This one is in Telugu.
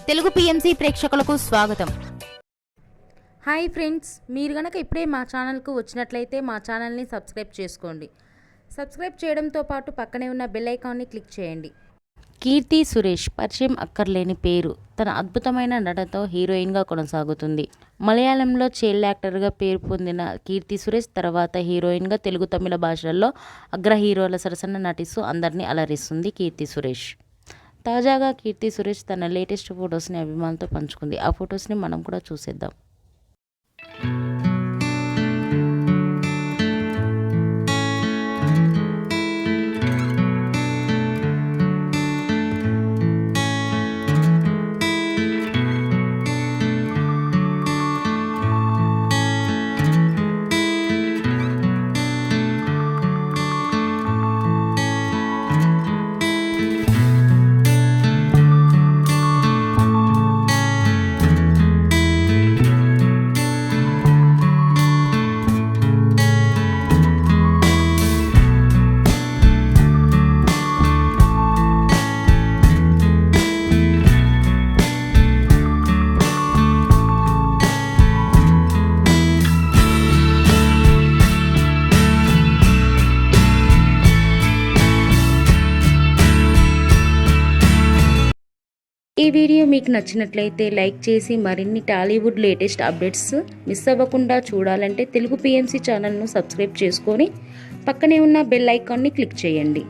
తెలుగు పిఎంసి ప్రేక్షకులకు స్వాగతం. హాయ్ ఫ్రెండ్స్, మీరు గనక ఇప్పుడే మా ఛానల్కు వచ్చినట్లయితే మా ఛానల్ని సబ్స్క్రైబ్ చేసుకోండి. సబ్స్క్రైబ్ చేయడంతో పాటు పక్కనే ఉన్న బెల్ ఐకాన్ని క్లిక్ చేయండి. కీర్తి సురేష్ పరిచయం అక్కర్లేని పేరు. తన అద్భుతమైన నటనతో హీరోయిన్గా కొనసాగుతుంది. మలయాళంలో చైల్డ్ యాక్టర్గా పేరు పొందిన కీర్తి సురేష్ తర్వాత హీరోయిన్గా తెలుగు, తమిళ భాషల్లో అగ్ర హీరోల సరసన నటిస్తూ అందరినీ అలరిస్తుంది కీర్తి సురేష్. తాజాగా కీర్తి సురేష్ తన లేటెస్ట్ ఫొటోస్ని అభిమానులతో పంచుకుంది. ఆ ఫొటోస్ని మనం కూడా చూసేద్దాం. ఈ వీడియో మీకు నచ్చినట్లయితే లైక్ చేసి మరిన్ని టాలీవుడ్ లేటెస్ట్ అప్డేట్స్ మిస్ అవ్వకుండా చూడాలంటే తెలుగు పిఎంసి ఛానల్ను సబ్స్క్రైబ్ చేసుకొని పక్కనే ఉన్న బెల్ ఐకాన్ని క్లిక్ చేయండి.